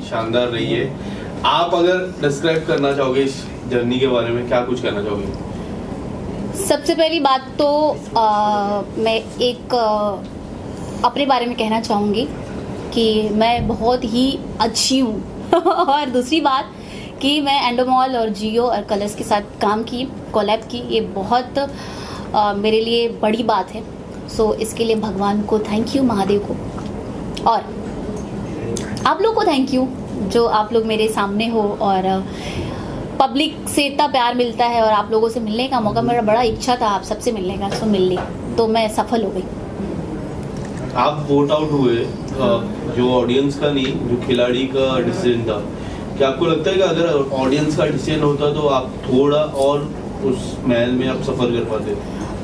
शानदार रही है। आप अगर डिस्क्राइब करना चाहोगे इस जर्नी के बारे में, क्या कुछ कहना चाहोगे? सबसे पहली बात तो मैं एक अपने बारे में कहना चाहूँगी कि मैं बहुत ही अच्छी हूँ और दूसरी बात कि मैं एंडोमॉल और जियो और कलर्स के साथ काम की, कोलैब की, ये बहुत मेरे लिए बड़ी बात है। सो इसके लिए भगवान को थैंक यू, महादेव को, और आप लोग को थैंक यू जो आप लोग मेरे सामने हो और पब्लिक से इतना प्यार मिलता है और आप लोगों से मिलने का मौका, मेरा बड़ा इच्छा था आप सबसे मिलने का, सो मिल ली तो मैं सफल हो गई। आप वोट आउट हुए, जो ऑडियंस का नहीं, जो खिलाड़ी का डिसीजन था। क्या आपको लगता है कि अगर ऑडियंस का डिसीजन होता तो आप थोड़ा और उस महल में आप सफर कर पाते?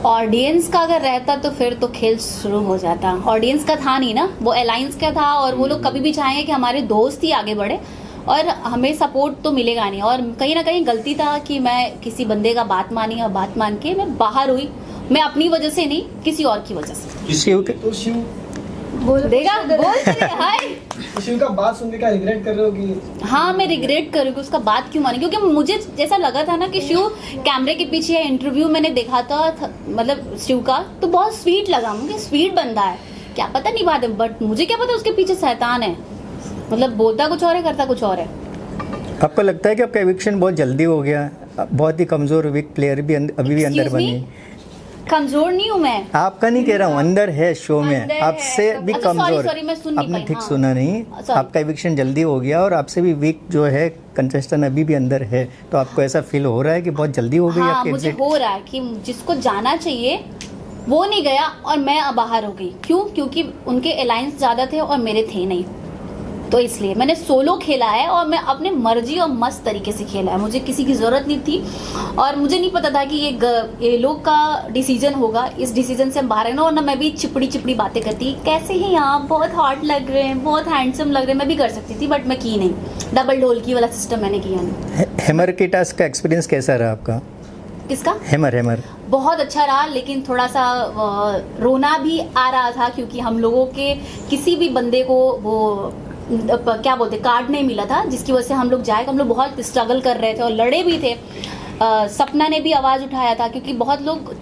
ऑडियंस का अगर रहता तो फिर तो खेल शुरू हो जाता। ऑडियंस का था नहीं ना, वो अलायंस का था और वो लोग कभी भी चाहेंगे कि हमारे दोस्त ही आगे बढ़े और हमें सपोर्ट तो मिलेगा नहीं। और कहीं ना कहीं गलती था कि मैं किसी बंदे का बात मानी और बात मान के मैं बाहर हुई, मैं अपनी वजह से नहीं, किसी और की वजह से। शिव बोल देगा, बोल हाय। शिव का बात सुनने का रिग्रेट कर रहे हो कि? हाँ, मैं रिग्रेट करूँगी उसका बात क्यों मानी, क्योंकि मुझे जैसा लगा था ना कि शिव कैमरे के पीछे इंटरव्यू मैंने देखा था मतलब शिव का, तो बहुत स्वीट लगा मुझे, स्वीट बंदा है, क्या पता नहीं बात है, बट मुझे क्या पता उसके पीछे शैतान है, मतलब बोलता कुछ और है करता कुछ और है। आपको लगता है कि आपका एविक्शन बहुत जल्दी हो गया? बहुत ही कमजोर वीक प्लेयर भी अभी भी अंदर बनी। कमजोर नहीं हूँ मैं, आपका नहीं कह रहा हूँ, अंदर है शो में, आपसे भी अच्छा, कमजोर। सॉरी मैं सुन नहीं आपने पाई, ठीक हाँ। सुना नहीं, आपका एविक्शन जल्दी हो गया और आपसे भी वीक जो है कंटेस्टेंट अभी भी अंदर है, तो आपको ऐसा फील हो रहा है कि बहुत जल्दी हो गई हाँ, आपकी मुझे एग्जिट? हो रहा है कि जिसको जाना चाहिए वो नहीं गया और मैं बाहर हो गई। क्यों? क्योंकि उनके अलायंस ज़्यादा थे और मेरे थे नहीं, तो इसलिए मैंने सोलो खेला है और मैं अपने मर्जी और मस्त तरीके से खेला है, मुझे किसी की ज़रूरत नहीं थी और मुझे नहीं पता था कि ये लोग का डिसीजन होगा, इस डिसीजन से हम बाहर है ना, वरना मैं भी चिपड़ी बातें करती, कैसे हैं आप, बहुत हॉट लग रहे हैं, बहुत हैंडसम लग रहे हैं, मैं भी कर सकती थी, बट मैं की नहीं, डबल ढोलकी वाला सिस्टम मैंने किया नहीं। हैमर के टास्क का एक्सपीरियंस कैसा रहा आपका? किसका? हैमर बहुत अच्छा रहा, लेकिन थोड़ा सा रोना भी आ रहा था क्योंकि हम लोगों के किसी भी बंदे को वो क्या बोलते कार्ड नहीं मिला था, जिसकी वजह से हम लोग जाए, हम लोग बहुत स्ट्रगल कर रहे थे और लड़े भी थे। सपना ने भी आवाज़ उठाया था क्योंकि बहुत लोग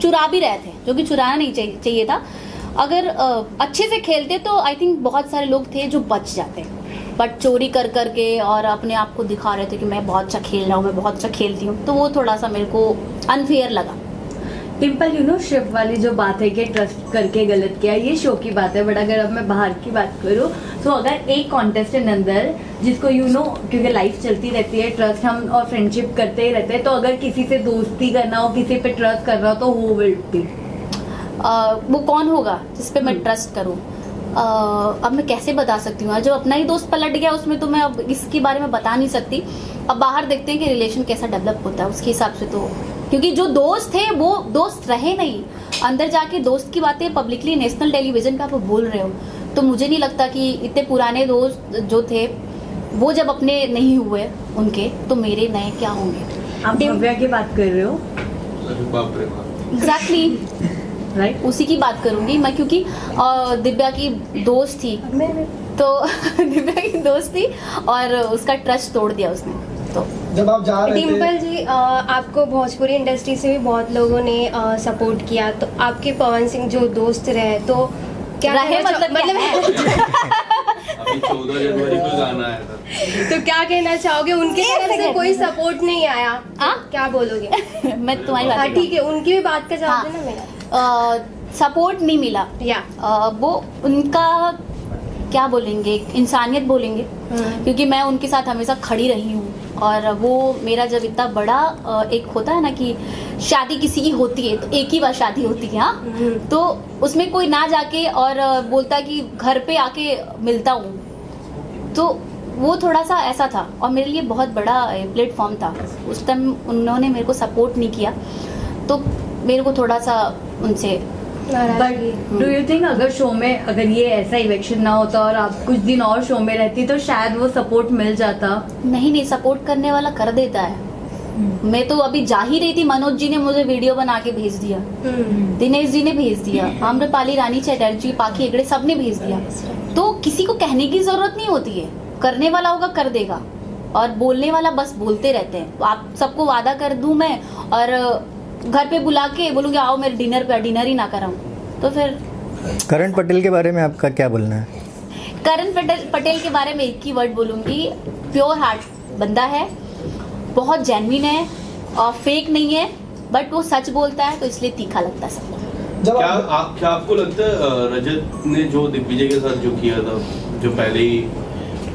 चुरा भी रहे थे, जो कि चुराना नहीं चाहिए था। अगर अच्छे से खेलते तो आई थिंक बहुत सारे लोग थे जो बच जाते, बट चोरी कर करके और अपने आप को दिखा रहे थे कि मैं बहुत अच्छा खेल रहा हूँ, मैं बहुत अच्छा खेलती हूँ, तो वो थोड़ा सा मेरे को अनफेयर लगा। डिम्पल, यू नो शिव वाली जो बात है कि ट्रस्ट करके गलत किया, ये शो की बात है, बट अगर अब मैं बाहर की बात करूँ तो अगर एक कॉन्टेस्टेंट अंदर जिसको यू नो, क्योंकि लाइफ चलती रहती है, ट्रस्ट हम और फ्रेंडशिप करते ही रहते हैं, तो अगर किसी से दोस्ती करना हो, किसी पे ट्रस्ट कर रहा हो, तो वो विल बी वो कौन होगा जिस पे मैं ट्रस्ट करूँ? अब मैं कैसे बता सकती हूँ, जो अपना ही दोस्त पलट गया उसमें तो मैं अब इसके बारे में बता नहीं सकती। अब बाहर देखते हैं कि रिलेशन कैसा डेवलप होता है, उसके हिसाब से तो, क्योंकि जो दोस्त थे वो दोस्त रहे नहीं, अंदर जाके दोस्त की बातें पब्लिकली नेशनल टेलीविजन पे आप बोल रहे हो, तो मुझे नहीं लगता कि इतने पुराने दोस्त जो थे वो जब अपने नहीं हुए उनके, तो मेरे नए क्या होंगे। आप भव्या की बात कर रहे हो? बाप रे बाप, एग्जैक्टली राइट, उसी की बात करूंगी मैं, क्योंकि दिव्या की दोस्त थी, तो दिव्या की दोस्त थी और उसका ट्रस्ट तोड़ दिया उसने। तो जब आप जा रहे थे, डिम्पल जी, आपको भोजपुरी इंडस्ट्री से भी बहुत लोगों ने सपोर्ट किया, तो आपके पवन सिंह जो दोस्त रहे, तो क्या रहे कहना अभी 14 जनवरी को गाना आया था, तो क्या कहना चाहोगे, उनकी तरफ से कोई सपोर्ट नहीं आया? हाँ? क्या बोलोगे? मैं तुम्हारी बात हाँ ठीक है, उनकी भी बात का जवाब देना मेरा। सपोर्ट नहीं मिला, या वो उनका क्या बोलेंगे, इंसानियत बोलेंगे, क्योंकि मैं उनके साथ हमेशा खड़ी रही हूँ और वो मेरा जब इतना बड़ा एक होता है ना कि शादी किसी की होती है तो एक ही बार शादी होती है, हाँ, तो उसमें कोई ना जाके और बोलता कि घर पे आके मिलता हूँ, तो वो थोड़ा सा ऐसा था और मेरे लिए बहुत बड़ा प्लेटफॉर्म था। उस टाइम उन्होंने मेरे को सपोर्ट नहीं किया, तो मेरे को थोड़ा सा उनसे। बट डू यू थिंक अगर शो में अगर ये ऐसा इलेक्शन ना होता और आप कुछ दिन और शो में रहती तो शायद वो सपोर्ट मिल जाता? नहीं, सपोर्ट करने वाला कर देता है। मैं तो अभी जा ही रही थी, मनोज जी ने मुझे वीडियो बना के भेज दिया, दिनेश जी ने भेज दिया, आम्रपाली, रानी चटर्जी, पाखी हेगड़े, सब ने भेज दिया, तो किसी को कहने की जरूरत नहीं होती है। करने वाला होगा कर देगा, और बोलने वाला बस बोलते रहते हैं। तो आप सबको वादा कर दूं मैं और घर पे बुला के बोलूँगी आओ मेरे डिनर पे, डिनर ही ना कराऊं, तो फिर। करण पटेल के बारे में आपका क्या बोलना है? करण पटेल के बारे में एक ही वर्ड बोलूँगी, प्योर हार्ट बंदा है, बहुत जेन्युइन है और फेक नहीं है, बट वो सच बोलता है तो इसलिए तीखा लगता है सबको। क्या आपको लगता है रजत ने जो दिग्विजय के साथ जो किया था, जो पहले ही,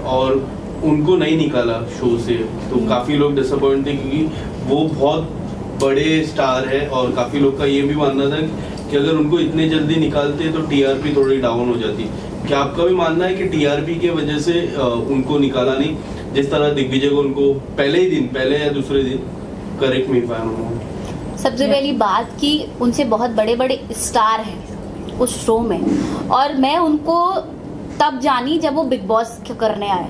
और उनको नहीं निकाला शो से, तो काफी लोग डिसअपॉइंट थे क्योंकि वो बहुत बड़े स्टार है, और काफी लोग का ये भी मानना था कि अगर उनको इतने जल्दी निकालते तो टीआरपी थोड़ी डाउन हो जाती। क्या आपका भी मानना है कि टीआरपी के वजह से उनको निकाला नहीं, जिस तरह दिग्विजय को उनको पहले या दूसरे दिन? Correct me if I am wrong. सबसे पहली बात कि उनसे बहुत बड़े बड़े स्टार हैं उस शो में, और मैं उनको तब जानी जब वो बिग बॉस करने आए,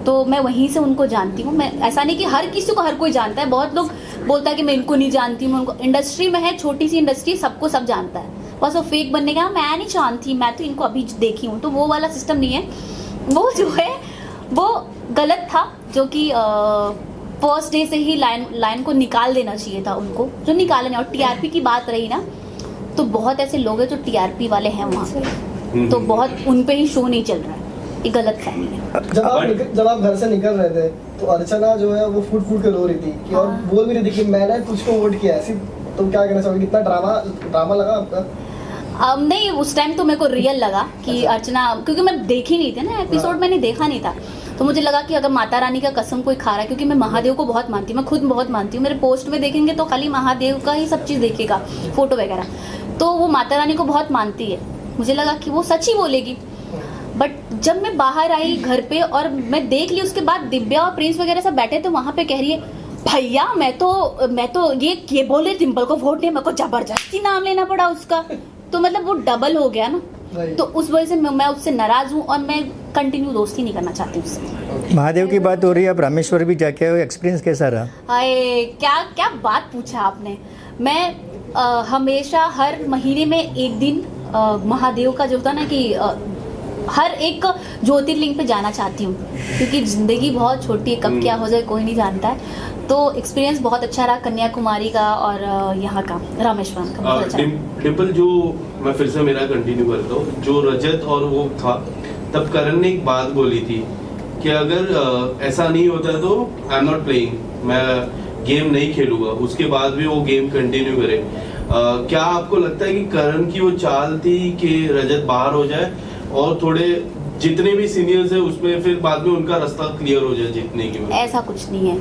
तो मैं वहीं से उनको जानती हूँ। मैं ऐसा नहीं कि हर किसी को हर कोई जानता है, बहुत लोग बोलता है कि मैं इनको नहीं जानती, मैं उनको, इंडस्ट्री में है, छोटी सी इंडस्ट्री, सबको सब जानता है, बस वो फेक बनने का मैं नहीं जानती, मैं तो इनको अभी देखी हूँ, तो वो वाला सिस्टम नहीं है। वो जो है वो गलत था, जो कि फर्स्ट डे से ही लाइन को निकाल देना चाहिए था उनको, जो निकाला नहीं। और टीआरपी की बात रही ना, तो बहुत ऐसे लोग हैं जो टीआरपी वाले हैं वहाँ, तो बहुत उन पे ही शो नहीं चल रहा है, ये गलत फहमी है। जब आप घर से निकल रहे थे तो अर्चना जो है वो फूट के रो रही थी कि, और बोल भी रही थी कि मैंने तुझको वोट किया है। तुम क्या कहना चाहोगे, कितना ड्रामा लगा आपका? नहीं, उस टाइम तो मेरे को रियल लगा कि अर्चना, क्योंकि मैं देखी नहीं थी ना एपिसोड, मैंने देखा नहीं था, तो मुझे लगा कि अगर माता रानी का कसम कोई खा रहा है, क्योंकि मैं महादेव को बहुत मानती हूँ, मैं खुद बहुत मानती हूँ, मेरे पोस्ट में देखेंगे तो खाली महादेव का ही सब चीज़ देखेगा, फोटो वगैरह, तो वो माता रानी को बहुत मानती है, मुझे लगा कि वो सच ही बोलेगी। बट जब मैं बाहर आई घर पे और मैं देख ली, उसके बाद दिव्या और प्रिंस वगैरह सब बैठे थे वहाँ पे, कह रही है भैया मैं तो ये बोल रही डिम्पल को वोट नहीं, मेरे को जबरदस्ती नाम लेना पड़ा उसका, तो मतलब वो डबल हो गया ना, तो उस वजह से मैं उससे नाराज हूँ और मैं कंटिन्यू दोस्ती नहीं करना चाहती उससे। महादेव की बात हो रही है, आप रामेश्वर भी जाके आए, एक्सपीरियंस कैसा रहा? हाय, क्या बात पूछा आपने। मैं हमेशा हर महीने में एक दिन महादेव का जो होता ना कि हर एक ज्योतिर्लिंग पे जाना चाहती हूँ, क्योंकि ज़िंदगी बहुत छोटी है, कब क्या हो जाए कोई नहीं जानता है। तो एक्सपीरियंस बहुत अच्छा रहा कन्याकुमारी का और यहाँ का रामेश्वरम का बहुत अच्छा। डिम्पल, जो मैं फिर से मेरा कंटिन्यू करता हूँ, जो रजत और वो था, तब करण ने एक बात बोली थी कि अगर ऐसा नहीं होता तो आई एम नॉट प्लेइंग, मैं गेम नहीं खेलूंगा, उसके बाद भी वो गेम कंटिन्यू करे। क्या आपको लगता है कि करण की वो चाल थी कि रजत बाहर हो जाए और थोड़े जितने भी सीनियर्स है उसमें फिर बाद में उनका रास्ता क्लियर हो जाए जीतने की? ऐसा कुछ नहीं है,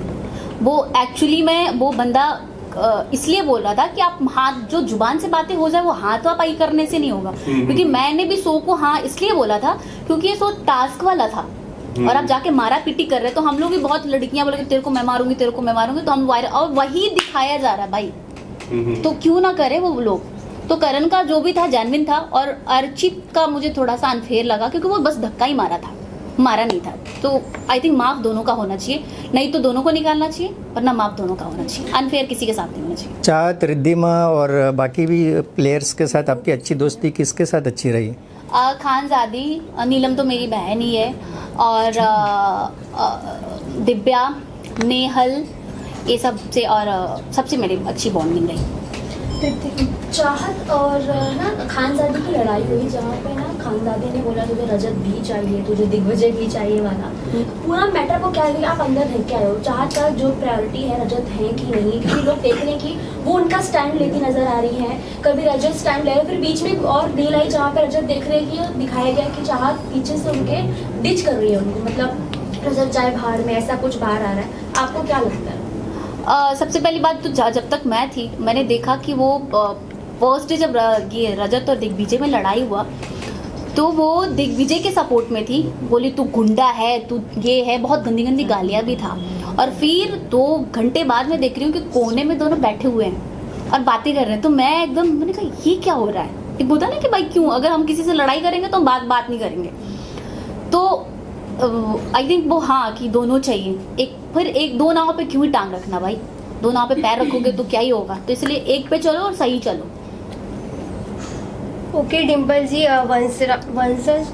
वो एक्चुअली में वो बंदा इसलिए बोल रहा था कि आप हाथ जो जुबान से बातें हो जाए वो हाथ वापाई करने से नहीं होगा, क्योंकि मैंने भी शो को हाँ इसलिए बोला था क्योंकि ये शो टास्क वाला था, और आप जाके मारा पीटी कर रहे, तो हम लोग भी बहुत लड़कियां बोले तेरे को मैं मारूंगी, तेरे को मैं मारूंगी, तो हम वायरल, और वही दिखाया जा रहा है भाई, तो क्यों ना करे वो लोग। तो करण का जो भी था जेन्युइन था, और अर्चित का मुझे थोड़ा सा अनफेयर लगा क्योंकि वो बस धक्का ही मारा था, मारा नहीं था। तो आई थिंक माफ दोनों का होना चाहिए, नहीं तो दोनों को निकालना चाहिए, वरना माफ दोनों का होना चाहिए, अनफेयर किसी के साथ नहीं होना चाहिए। चाहत, रिद्धिमा और बाकी भी प्लेयर्स के साथ आपकी अच्छी दोस्ती किसके साथ अच्छी रही? खानजादी, नीलम तो मेरी बहन ही है, और दिव्या, नेहल, ये सब से, और सबसे मेरी अच्छी बॉन्डिंग रही। चाहत और ना खानजादी की लड़ाई हुई, जहाँ पे ना खानजादी ने बोला तुझे रजत भी चाहिए, तुझे दिग्विजय भी चाहिए वाला, पूरा मैटर को क्या है आप अंदर देख के आए हो, चाहत का जो प्रायोरिटी है रजत है कि नहीं, क्योंकि लोग देख रहे हैं कि वो उनका स्टैंड लेती नजर आ रही है, कभी रजत स्टैंड ले रहे, फिर बीच में और डील आई जहाँ पे रजत देख रहे हैं कि दिखाया गया कि चाहत पीछे से उनके डिच कर रही है उनको, मतलब रजत जाए बाहर में, ऐसा कुछ बाहर आ रहा है, आपको क्या लगता है? सबसे पहली बात तो जब तक मैं थी मैंने देखा कि वो फर्स्ट डे जब ये रजत और दिग्विजय में लड़ाई हुआ तो वो दिग्विजय के सपोर्ट में थी, बोली तू गुंडा है, तू ये है, बहुत गंदी गंदी गालियाँ भी था। और फिर 2 घंटे बाद मैं देख रही हूँ कि कोने में दोनों बैठे हुए हैं और बातें कर रहे हैं, तो मैं एकदम मैंने कहा ये क्या हो रहा है। एक बोलता ना कि भाई क्यों, अगर हम किसी से लड़ाई करेंगे तो हम बात नहीं करेंगे, तो आई थिंक वो हाँ कि दोनों चाहिए, एक 2 नाव पे क्यों ही टांग रखना भाई, 2 नाव पे पैर रखोगे तो क्या ही होगा, तो इसलिए एक पे चलो और सही चलो। ओके डिम्पल जी,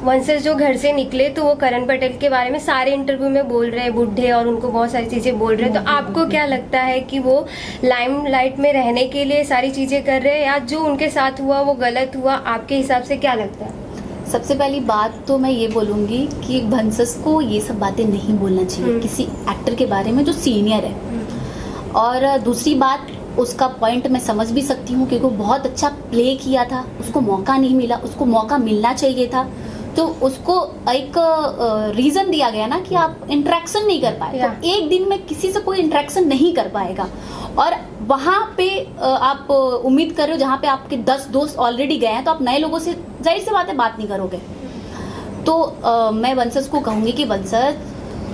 वंशज जो घर से निकले तो वो करण पटेल के बारे में सारे इंटरव्यू में बोल रहे हैं बुढ़े, और उनको बहुत सारी चीज़ें बोल रहे हैं। तो आपको क्या लगता है कि वो लाइमलाइट में रहने के लिए सारी चीज़ें कर रहे हैं, या जो उनके साथ हुआ वो गलत हुआ? आपके हिसाब से क्या लगता है? सबसे पहली बात तो मैं ये बोलूँगी कि भंसस को ये सब बातें नहीं बोलना चाहिए किसी एक्टर के बारे में जो सीनियर है। और दूसरी बात, उसका पॉइंट मैं समझ भी सकती हूँ क्योंकि वो बहुत अच्छा प्ले किया था, उसको मौका नहीं मिला, उसको मौका मिलना चाहिए था। तो उसको एक रीज़न दिया गया ना कि आप इंटरेक्शन नहीं कर पाए, तो एक दिन में किसी से कोई इंटरेक्शन नहीं कर पाएगा। और वहाँ पे आप उम्मीद कर रहे हो जहाँ पे आपके 10 दोस्त ऑलरेडी गए हैं, तो आप नए लोगों से जाहिर सी बात है बात नहीं करोगे। तो मैं वंशज को कहूँगी कि वंशज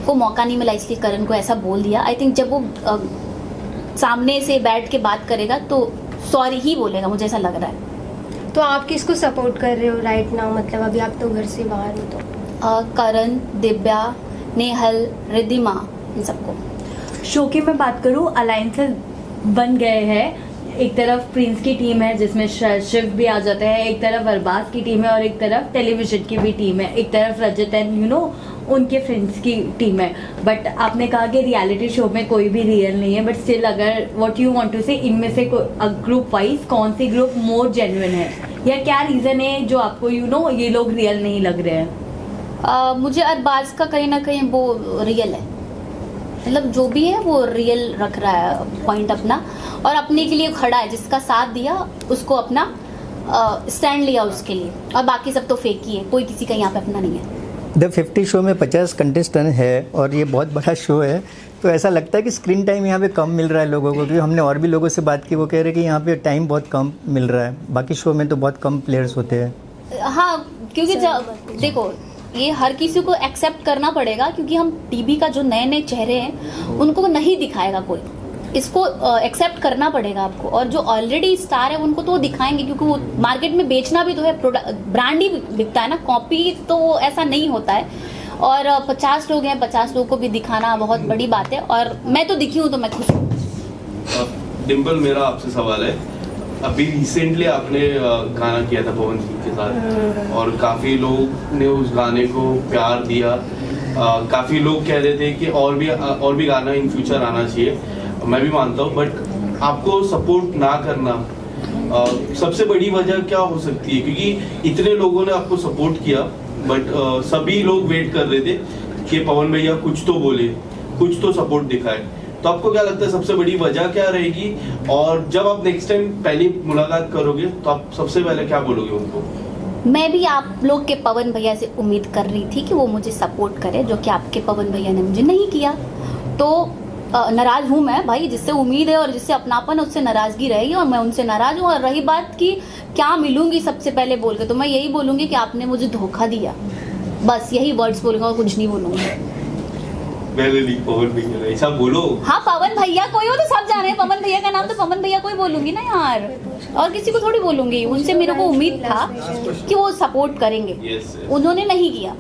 को मौका नहीं मिला इसलिए करण को ऐसा बोल दिया। आई थिंक जब वो सामने से बैठ के बात करेगा तो सॉरी ही बोलेगा, मुझे ऐसा लग रहा है। तो आप किसको सपोर्ट कर रहे हो राइट नाउ? मतलब अभी आप तो घर से बाहर हो। तो करण, दिव्या, नेहल, रिद्धिमा, इन सबको। शो की मैं बात करूँ, अलायंसेस बन गए हैं। एक तरफ प्रिंस की टीम है जिसमें शिव भी आ जाता है, एक तरफ अरबाज की टीम है और एक तरफ टेलीविजन की भी टीम है, एक तरफ रजत एंड उनके फ्रेंड्स की टीम है। बट आपने कहा कि रियलिटी शो में कोई भी रियल नहीं है, बट स्टिल अगर व्हाट यू वांट टू से इनमें से ग्रुप वाइज कौन सी ग्रुप मोर जेन्युइन है, या क्या रीजन है जो आपको ये लोग रियल नहीं लग रहे हैं? मुझे अरबाज का कहीं ना कहीं वो रियल है, मतलब जो भी है वो रियल रख रहा है पॉइंट अपना, और अपने के लिए खड़ा है, जिसका साथ दिया उसको अपना स्टैंड लिया उसके लिए, और बाकी सब तो फेक ही है, कोई किसी का यहाँ पे अपना नहीं है। द 50 शो में 50 कंटेस्टेंट है और ये बहुत बड़ा शो है, तो ऐसा लगता है कि स्क्रीन टाइम यहाँ पे कम मिल रहा है लोगों को, क्योंकि हमने और भी लोगों से बात की, वो कह रहे हैं कि यहाँ पे टाइम बहुत कम मिल रहा है, बाकी शो में तो बहुत कम प्लेयर्स होते हैं। हाँ, क्योंकि देखो ये हर किसी को एक्सेप्ट करना पड़ेगा, क्योंकि हम टीवी का जो नए नए चेहरे हैं उनको नहीं दिखाएगा कोई, इसको एक्सेप्ट करना पड़ेगा आपको। और जो ऑलरेडी स्टार है उनको तो वो दिखाएंगे, क्योंकि वो मार्केट में बेचना भी तो है, ब्रांड ही बिकता है ना, कॉपी तो ऐसा नहीं होता है। और 50 लोग हैं, 50 लोगों को भी दिखाना बहुत बड़ी बात है, और मैं तो दिखी हूँ तो मैं खुश हूँ। डिम्पल, मेरा आपसे सवाल है, अभी रिसेंटली आपने गाना किया था पवन सिंह के साथ, और काफ़ी लोग ने उस गाने को प्यार दिया, काफ़ी लोग कह रहे थे कि और भी गाना इन फ्यूचर आना चाहिए, मैं भी मानता हूँ, बट आपको सपोर्ट ना करना सबसे बड़ी वजह क्या हो सकती है? क्योंकि इतने लोगों ने आपको सपोर्ट किया, बट सभी लोग वेट कर रहे थे कि पवन भैया कुछ तो बोले, कुछ तो सपोर्ट दिखाए, तो आपको क्या लगता है सबसे बड़ी वजह क्या रहेगी? और जब आप नेक्स्ट टाइम पहली मुलाकात करोगे तो आप सबसे पहले क्या बोलोगे उनको? मैं भी आप लोग के पवन भैया से उम्मीद कर रही थी कि वो मुझे सपोर्ट करे, जो कि आपके पवन भैया ने मुझे नहीं किया। तो नाराज हूँ मैं भाई, जिससे उम्मीद है और जिससे अपनापन है उससे नाराजगी रहेगी, और मैं उनसे नाराज हूँ। और रही बात कि क्या मिलूंगी सबसे पहले बोल के, तो मैं यही बोलूँगी कि आपने मुझे धोखा दिया, बस यही वर्ड्स बोलूँगा और कुछ नहीं बोलूँगी। पवन भैया ऐसा बोलो। हाँ, पवन भैया कोई हो तो सब जाने हैं, पवन भैया का नाम तो पवन भैया को ही बोलूंगी ना यार, और किसी को थोड़ी बोलूंगी। उनसे मेरे को उम्मीद था कि वो सपोर्ट करेंगे, उन्होंने नहीं किया।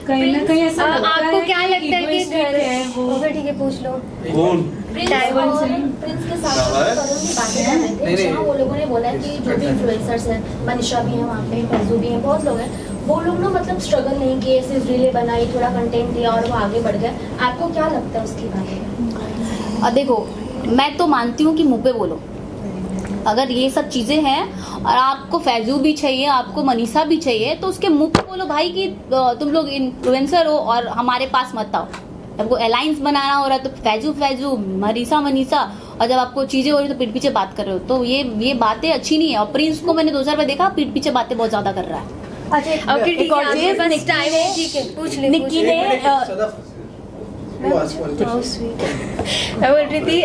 कहीं ना कहीं ऐसा आपको क्या लगता है कि घर ठीक है पूछ लो कौन? प्रिंस के साथ करण की बातें कर रहे थे, जहाँ वो लोगों ने बोला कि जो भी इन्फ्लुएंसर्स हैं, मनीषा भी है वहाँ पे, फैजू भी हैं, बहुत लोग हैं, वो लोग ना मतलब स्ट्रगल नहीं किए, सिर्फ रीलें बनाई, थोड़ा कंटेंट दिया और वो आगे बढ़ गए। आपको क्या लगता है उसके बारे में? देखो, मैं तो मानती हूँ कि मुँह पे बोलो, अगर ये सब चीज़ें हैं और आपको फैजू भी चाहिए, आपको मनीषा भी चाहिए, तो उसके मुँह पे बोलो भाई कि तुम लोग इन्फ्लुएंसर हो और हमारे पास मत आओ। आपको अलायंस बनाना हो रहा है तो फैजू, मनीषा, और जब आपको चीज़ें हो रही तो पीठ पीछे बात कर रहे हो, तो ये बातें अच्छी नहीं है। और प्रिंस को मैंने 2 साल में देखा, पीठ पीछे बातें बहुत ज़्यादा कर रहा है। अच्छा, ठीक है पूछ ले। निक्की ने मैं बोल रही थी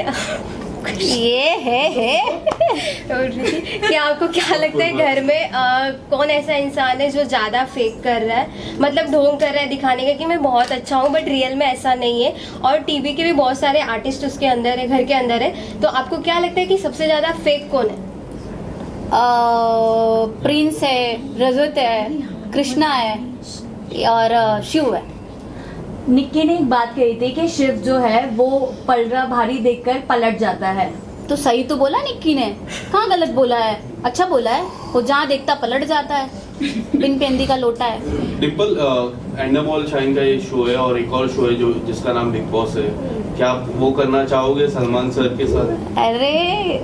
कि आपको क्या लगता है घर में कौन ऐसा इंसान है जो ज्यादा फेक कर रहा है, मतलब ढोंग कर रहा है दिखाने का कि मैं बहुत अच्छा हूँ, बट रियल में ऐसा नहीं है। और टीवी के भी बहुत सारे आर्टिस्ट उसके अंदर है, घर के अंदर है, तो आपको क्या लगता है कि सबसे ज्यादा फेक कौन है? प्रिंस है, रजत है, कृष्णा है और शिव है। निक्की ने एक बात कही थी कि शिव जो है वो पलड़ा भारी देखकर पलट जाता है, तो सही तो बोला निक्की ने, कहाँ गलत बोला है, अच्छा बोला है। वो जहाँ देखता पलट जाता है, बिन पेंदी का लोटा है। डिम्पल, एंड बॉल शाइन का ये शो है और एक और शो है जो जिसका नाम बिग बॉस है, क्या आप वो करना चाहोगे सलमान सर के साथ? अरे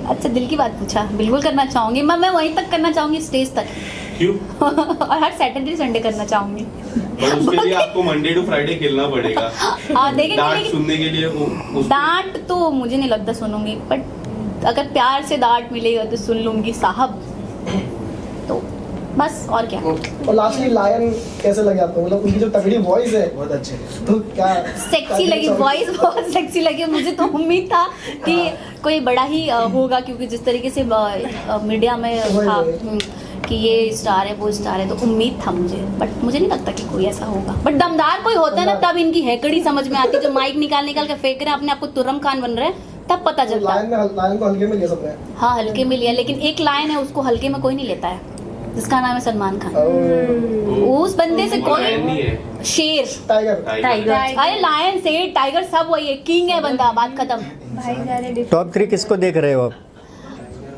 अच्छा, दिल की बात पूछा, बिल्कुल करना चाहूंगी। मैं वहीं तक करना चाहूंगी, स्टेज तक। क्यों? और हर सैटरडे संडे करना चाहूंगी। पर उसके लिए आपको मंडे टू फ्राइडे खेलना पड़ेगा। देखेंगे, डांट लेकिन सुनने के लिए डांट तो मुझे नहीं लगता सुनूंगी, बट अगर प्यार से डांट मिलेगा तो सुन लूंगी साहब। तो बस, और क्या। और लास्टली लायन कैसे लगे आपको? मतलब उनकी जो तगड़ी वॉइस है बहुत अच्छे। तो क्या सेक्सी लगी, वॉइस बहुत सेक्सी लगी। मुझे तो उम्मीद था कि कोई बड़ा ही होगा, क्योंकि जिस तरीके से मीडिया में था कि ये स्टार है वो स्टार है, तो उम्मीद था मुझे, बट मुझे नहीं लगता कि कोई ऐसा होगा। बट दमदार कोई होता है ना, तब इनकी हैकड़ी समझ में आती है। जो माइक निकाल के फेंक रहे हैं, अपने आप को तुर्रम खान बन रहे हैं, तब पता चलता है। लायन को हल्के में लिया सबने। हाँ, हल्के में लिया, लेकिन एक लायन है उसको हल्के में कोई नहीं लेता है, जिसका नाम है सलमान खान। उस बंदे से कौन? नहीं है शेर, टाइगर। टाइगर। अरे लायन, शेर, टाइगर सब वही है, किंग है बंदा, बात खत्म। भाई सारे टॉप 3 किसको देख रहे हो आप?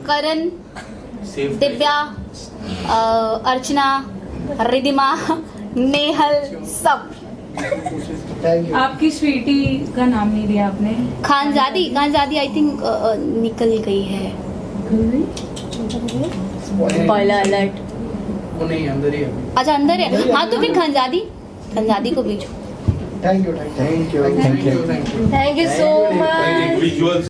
करण, सेफ दिव्या, अर्चना, रिदिमा, नेहल, सब। Thank you. आपकी स्वीटी का नाम नहीं लिया आपने। खानजादी आई थिंक निकल गई है। पहला अलर्ट। वो नहीं अंदर ही है। अच्छा, अंदर है। हाँ, तो फिर खानजादी को भेजो। Thank you. Thank you. Thank you so much. Visuals